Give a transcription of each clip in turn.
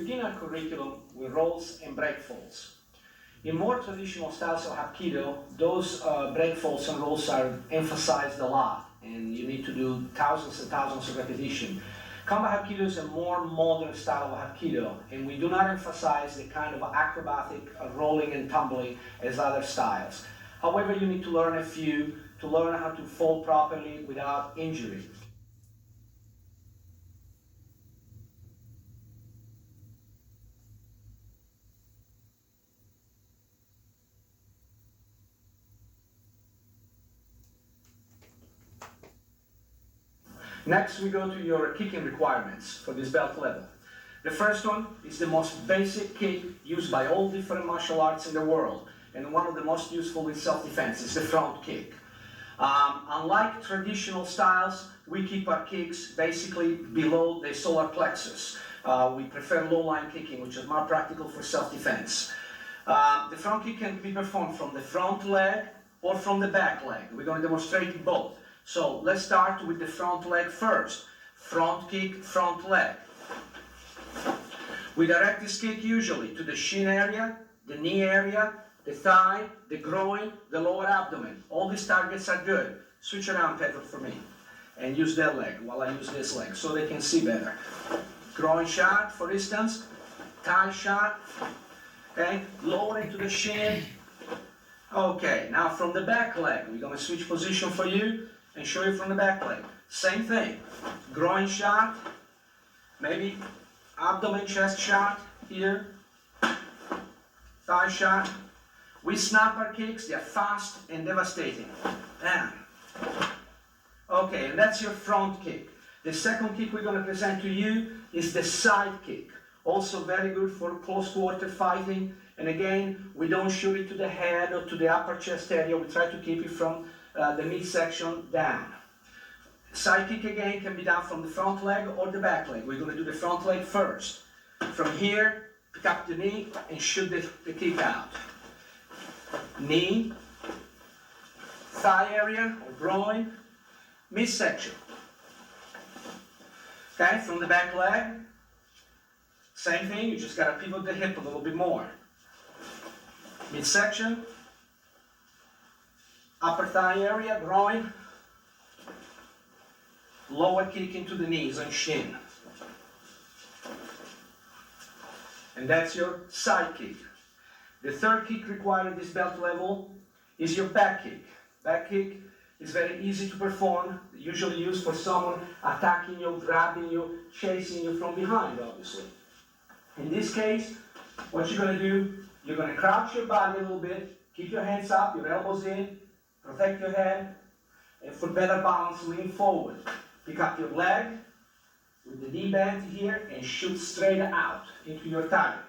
begin our curriculum with rolls and break falls. In more traditional styles of Hapkido, those break falls and rolls are emphasized a lot, and you need to do thousands and thousands of repetitions. Combat Hapkido is a more modern style of Hapkido, and we do not emphasize the kind of acrobatic rolling and tumbling as other styles. However, you need to learn a few to learn how to fall properly without injury. Next, we go to your kicking requirements for this belt level. The first one is the most basic kick used by all different martial arts in the world, and one of the most useful in self-defense is the front kick. Unlike traditional styles, we keep our kicks basically below the solar plexus. We prefer low-line kicking, which is more practical for self-defense. The front kick can be performed from the front leg or from the back leg. We're going to demonstrate both. So let's start with the front leg first. Front kick, front leg. We direct this kick usually to the shin area, the knee area, the thigh, the groin, the lower abdomen. All these targets are good. Switch around, Pedro, for me. And use that leg while I use this leg so they can see better. Groin shot, for instance. Thigh shot. Okay, lower into the shin. Okay, now from the back leg, we're going to switch position for you and show you from the back leg. Same thing. Groin shot. Maybe abdomen chest shot here. Thigh shot. We snap our kicks. They are fast and devastating. Bam. Okay, and that's your front kick. The second kick we're going to present to you is the side kick. Also very good for close quarter fighting. And again, we don't shoot it to the head or to the upper chest area. We try to keep it from the midsection down. Side kick again can be done from the front leg or the back leg. We're going to do the front leg first. From here, pick up the knee and shoot the kick out. Knee, thigh area or groin, midsection. Okay, from the back leg, same thing, you just got to pivot the hip a little bit more. Midsection, upper thigh area, groin, lower kick into the knees and shin. And that's your side kick. The third kick required at this belt level is your back kick. Back kick is very easy to perform, usually used for someone attacking you, grabbing you, chasing you from behind, obviously. In this case, what you're going to do, you're going to crouch your body a little bit, keep your hands up, your elbows in, protect your head, and for better balance, lean forward. Pick up your leg with the knee bent here and shoot straight out into your target.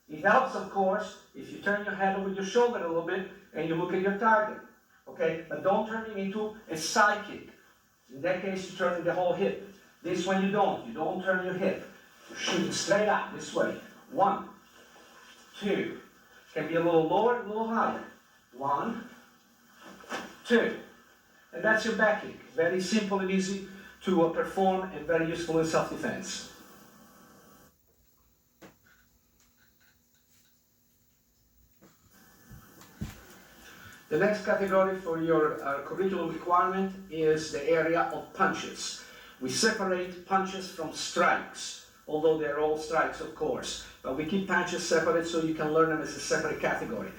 It helps, of course, if you turn your head over your shoulder a little bit and you look at your target. Okay, but don't turn it into a side kick. In that case, you turn the whole hip. This one you don't. You don't turn your hip. Shoot straight out this way. 1, 2. Can be a little lower, a little higher. 1, 2. And that's your back kick. Very simple and easy to perform and very useful in self-defense. The next category for your curriculum requirement is the area of punches. We separate punches from strikes, although they're all strikes, of course. But we keep punches separate so you can learn them as a separate category.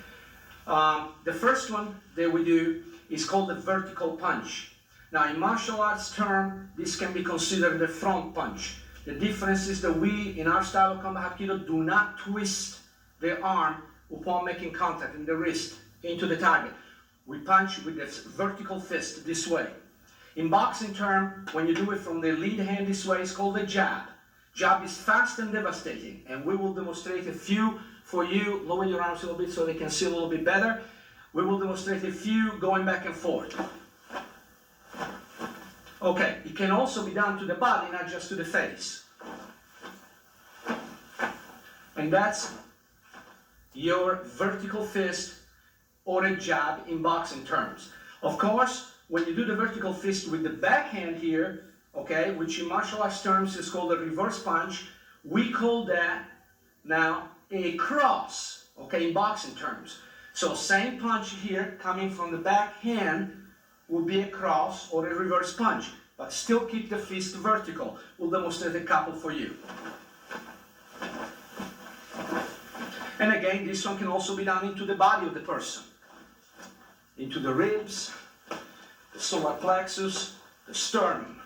The first one that we do is called the vertical punch. Now, in martial arts term, this can be considered the front punch. The difference is that we, in our style of combat Hapkido, do not twist the arm upon making contact in the wrist into the target. We punch with this vertical fist this way. In boxing term, when you do it from the lead hand this way, it's called a jab. Jab is fast and devastating, and we will demonstrate a few for you. Lower your arms a little bit so they can see a little bit better. We will demonstrate a few going back and forth. Okay, it can also be done to the body, not just to the face. And that's your vertical fist or a jab in boxing terms. Of course, when you do the vertical fist with the backhand here, okay, which in martial arts terms is called a reverse punch, we call that now a cross, okay, in boxing terms. So same punch here, coming from the back hand, will be a cross or a reverse punch, but still keep the fist vertical. We'll demonstrate a couple for you. And again, this one can also be done into the body of the person, into the ribs, the solar plexus, the sternum.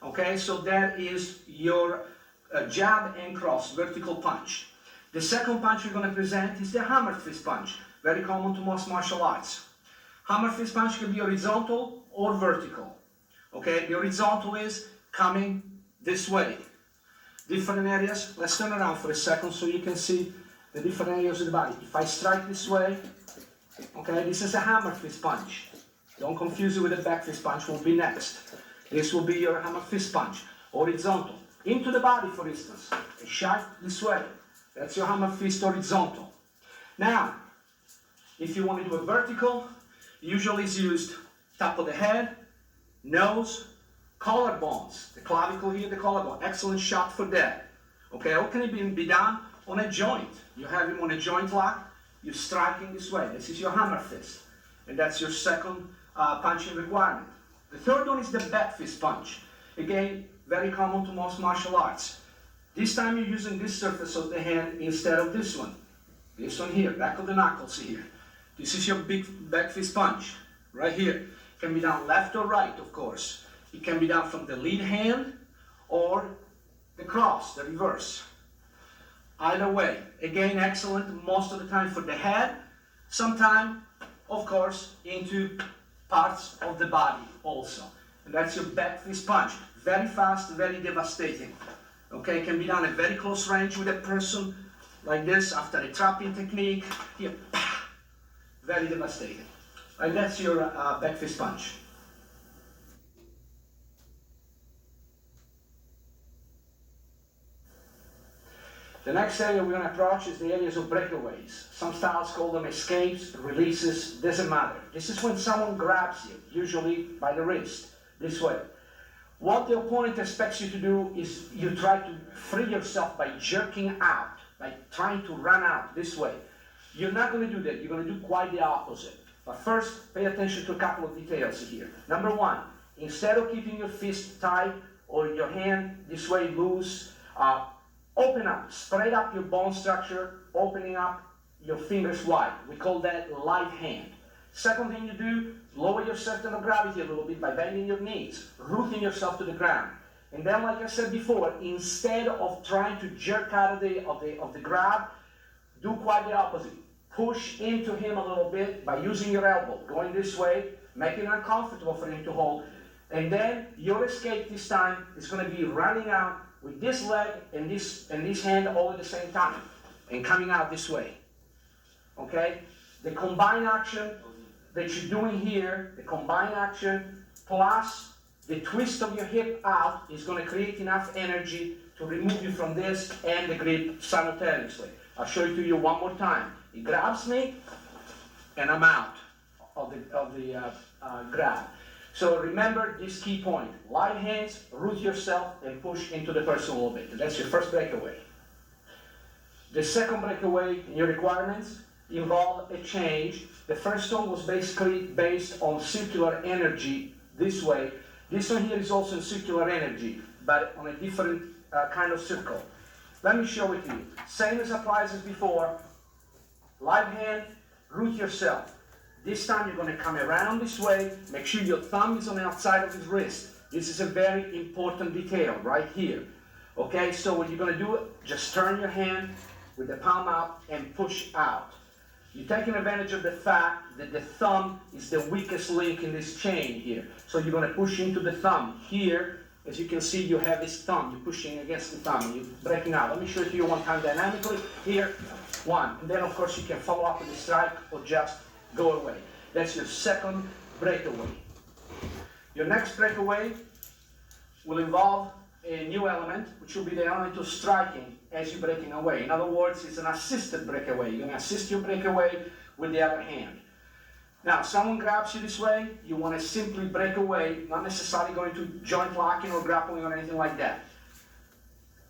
Okay, so that is your jab and cross, vertical punch. The second punch we're going to present is the hammer fist punch, very common to most martial arts. Hammer fist punch can be horizontal or vertical. Okay, the horizontal is coming this way. Different areas, let's turn around for a second so you can see the different areas of the body. If I strike this way, okay, this is a hammer fist punch. Don't confuse it with a back fist punch, will be next. This will be your hammer fist punch, horizontal. Into the body, for instance, a shot this way. That's your hammer fist horizontal. Now, if you want to do a vertical, usually is used top of the head, nose, collarbones. The clavicle here, the collarbone. Excellent shot for that. Okay, how can it be done? On a joint. You have him on a joint lock, you're striking this way. This is your hammer fist. And that's your second punching requirement. The third one is the back fist punch. Again, very common to most martial arts. This time you're using this surface of the hand instead of this one. This one here, back of the knuckles here. This is your big back fist punch, right here. It can be done left or right, of course. It can be done from the lead hand or the cross, the reverse. Either way, again, excellent most of the time for the head, sometime, of course, into parts of the body also. And that's your back fist punch. Very fast, very devastating. Okay, can be done at very close range with a person like this after a trapping technique. Here, very devastating. And that's your back fist punch. The next area we're going to approach is the areas of breakaways. Some styles call them escapes, releases, doesn't matter. This is when someone grabs you, usually by the wrist, this way. What the opponent expects you to do is you try to free yourself by jerking out, by trying to run out this way. You're not going to do that. You're going to do quite the opposite. But first, pay attention to a couple of details here. Number one, instead of keeping your fist tight or your hand this way loose, open up, spread up your bone structure, opening up your fingers wide. We call that light hand. Second thing you do, lower your center of gravity a little bit by bending your knees, rooting yourself to the ground. And then, like I said before, instead of trying to jerk out of the grab, do quite the opposite. Push into him a little bit by using your elbow, going this way, making it uncomfortable for him to hold. And then your escape this time is going to be running out with this leg and this hand all at the same time, and coming out this way. Okay? The combined action that you're doing here, the combined action plus the twist of your hip out is going to create enough energy to remove you from this and the grip simultaneously. I'll show it to you one more time. He grabs me, and I'm out of the grab. So remember this key point. Light hands, root yourself, and push into the person a little bit. That's your first breakaway. The second breakaway in your requirements involve a change. The first one was basically based on circular energy this way. This one here is also circular energy, but on a different kind of circle. Let me show it to you. Same as applies as before. Light hand, root yourself. This time you're going to come around this way. Make sure your thumb is on the outside of his wrist. This is a very important detail right here. Okay, so what you're going to do, just turn your hand with the palm out and push out. You're taking advantage of the fact that the thumb is the weakest link in this chain here. So you're going to push into the thumb. Here, as you can see, you have this thumb. You're pushing against the thumb. You're breaking out. Let me show it to you one time dynamically. Here, one. And then, of course, you can follow up with a strike or just go away. That's your second breakaway. Your next breakaway will involve a new element, which will be the element of striking as you're breaking away. In other words, it's an assisted breakaway. You're going to assist your breakaway with the other hand. Now, someone grabs you this way, you want to simply break away, not necessarily going to joint locking or grappling or anything like that.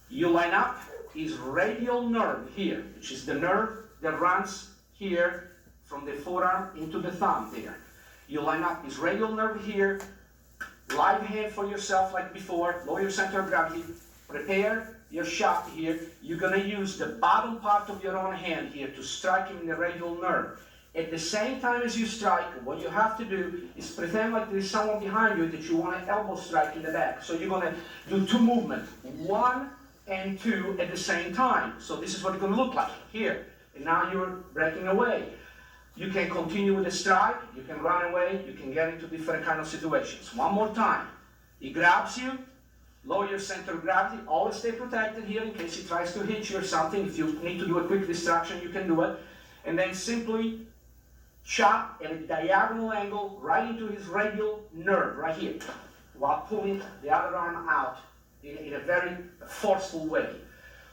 You line up, his radial nerve here, which is the nerve that runs here from the forearm into the thumb there. You line up his radial nerve here, live hand for yourself like before, lower your center of gravity, prepare your shot here. You're going to use the bottom part of your own hand here to strike him in the radial nerve. At the same time as you strike, what you have to do is pretend like there's someone behind you that you want to elbow strike in the back. So you're going to do two movements, 1 and 2 at the same time. So this is what it's going to look like here. And now you're breaking away. You can continue with the strike, you can run away, you can get into different kind of situations. One more time. He grabs you, lower your center of gravity, always stay protected here in case he tries to hit you or something. If you need to do a quick distraction, you can do it. And then simply chop at a diagonal angle right into his radial nerve, right here, while pulling the other arm out in a very forceful way.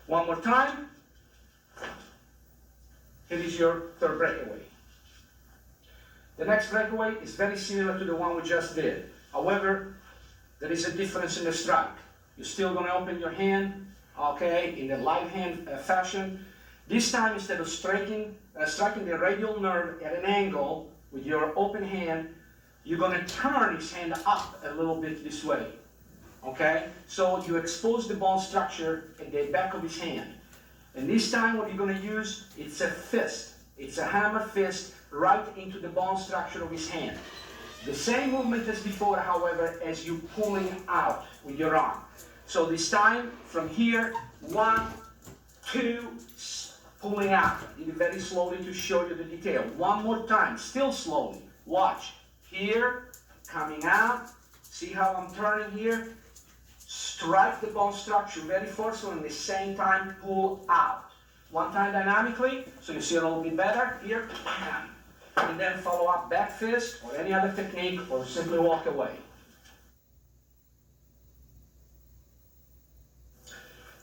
One more time. Here is your third breakaway. The next breakaway is very similar to the one we just did. However, there is a difference in the strike. You're still going to open your hand, okay, in a live hand fashion. This time, instead of striking the radial nerve at an angle with your open hand, you're going to turn his hand up a little bit this way, okay? So you expose the bone structure at the back of his hand. And this time, what you're going to use, it's a fist. It's a hammer fist right into the bone structure of his hand. The same movement as before, however, as you pulling out with your arm. So this time, from here, 1, 2, pulling out. I did it very slowly to show you the detail. One more time, still slowly. Watch. Here, coming out. See how I'm turning here? Strike the bone structure very forcefully, and at the same time, pull out. One time dynamically, so you see it a little bit better. Here, and then follow up back fist or any other technique, or simply walk away.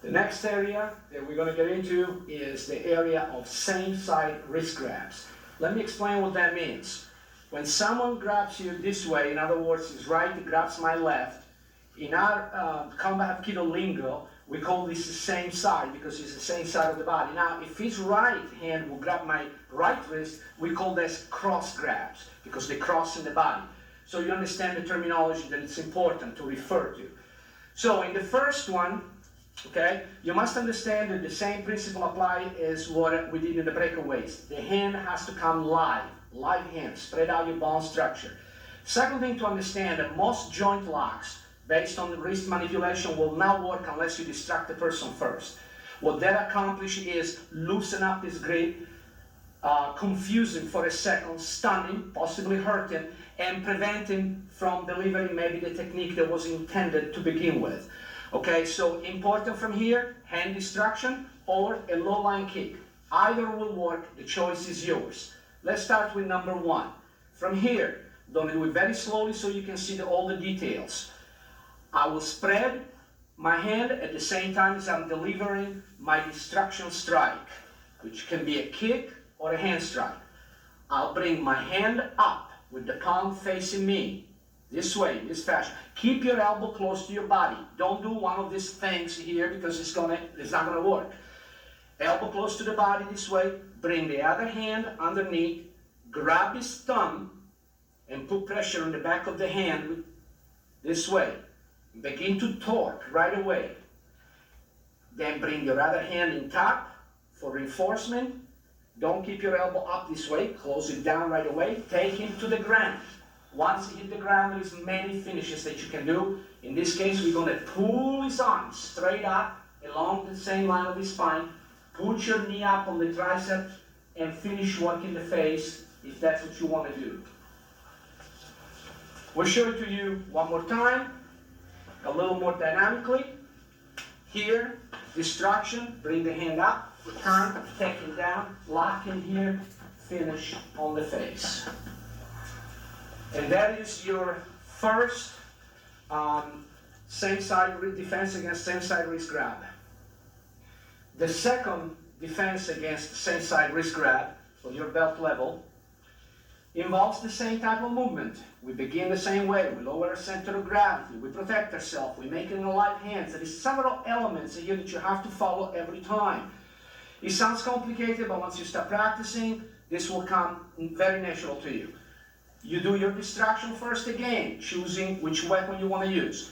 The next area that we're going to get into is the area of same-side wrist grabs. Let me explain what that means. When someone grabs you this way, in other words, his right grabs my left, in our combat Hapkido lingo, we call this the same side because it's the same side of the body. Now, if his right hand will grab my right wrist, we call this cross grabs because they cross in the body. So you understand the terminology that it's important to refer to. So in the first one, okay, you must understand that the same principle applies as what we did in the breakaways. The hand has to come live hand, spread out your bone structure. Second thing to understand that most joint locks based on the wrist manipulation will not work unless you distract the person first. What that accomplishes is loosen up his grip, confuse him for a second, stun him, possibly hurt him, and prevent him from delivering maybe the technique that was intended to begin with. Okay, so important from here, hand distraction or a low line kick. Either will work, the choice is yours. Let's start with number 1. From here, don't do it very slowly so you can see all the details. I will spread my hand at the same time as I'm delivering my distraction strike, which can be a kick or a hand strike. I'll bring my hand up with the palm facing me, this way, in this fashion. Keep your elbow close to your body. Don't do one of these things here because it's not gonna work. Elbow close to the body this way. Bring the other hand underneath. Grab his thumb and put pressure on the back of the hand this way. Begin to torque right away. Then bring your other hand in top for reinforcement. Don't keep your elbow up this way. Close it down right away. Take him to the ground. Once he hit the ground, there's many finishes that you can do. In this case, we're going to pull his arm straight up along the same line of his spine. Put your knee up on the tricep and finish working the face if that's what you want to do. We'll show it to you one more time, a little more dynamically. Here, distraction, bring the hand up, turn, take it down, lock in here, finish on the face. And that is your first same-side defense against same-side wrist grab. The second defense against same-side wrist grab for your belt level involves the same type of movement. We begin the same way, we lower our center of gravity, we protect ourselves, we make it in the light hands. There is several elements here that you have to follow every time. It sounds complicated, but once you start practicing, this will come very natural to you. You do your distraction first again, choosing which weapon you want to use.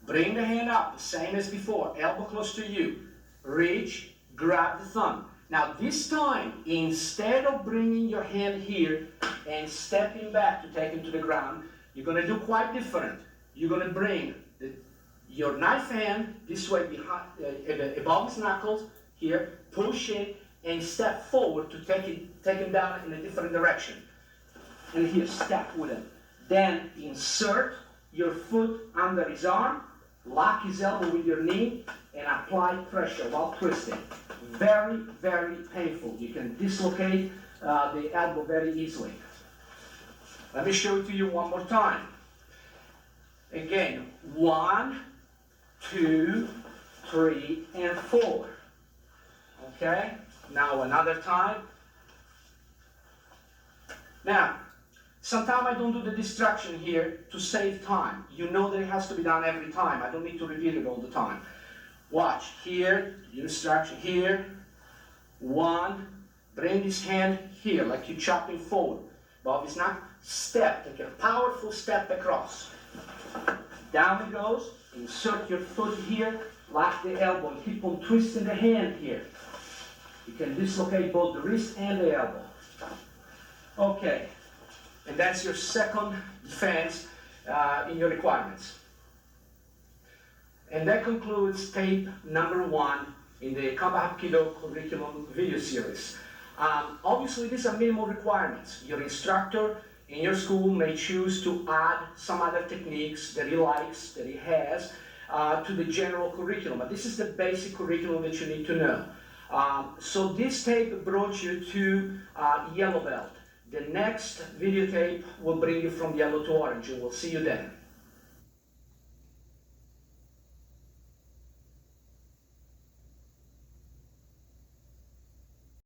Bring the hand up, the same as before, elbow close to you. Reach, grab the thumb. Now this time, instead of bringing your hand here and stepping back to take it to the ground, you're going to do quite different. You're going to bring your knife hand this way behind, above his knuckles, here, push it, and step forward to take him down in a different direction. And here, step with him. Then insert your foot under his arm, lock his elbow with your knee, and apply pressure while twisting. Very, very painful. You can dislocate the elbow very easily. Let me show it to you one more time. Again, 1, 2, 3, and 4. Okay? Now another time. Now, sometimes I don't do the distraction here to save time. You know that it has to be done every time. I don't need to repeat it all the time. Watch, here, your distraction here. 1, bring this hand here, like you're chopping forward. But it's not step, take a powerful step across. Down it goes, insert your foot here, lock the elbow, and keep on twisting the hand here. You can dislocate both the wrist and the elbow. Okay, and that's your second defense in your requirements. And that concludes tape number 1 in the Combat Hapkido curriculum video series. Obviously, these are minimal requirements. Your instructor in your school may choose to add some other techniques that he likes, that he has, to the general curriculum. But this is the basic curriculum that you need to know. So this tape brought you to yellow belt. The next videotape will bring you from yellow to orange, and we'll see you then.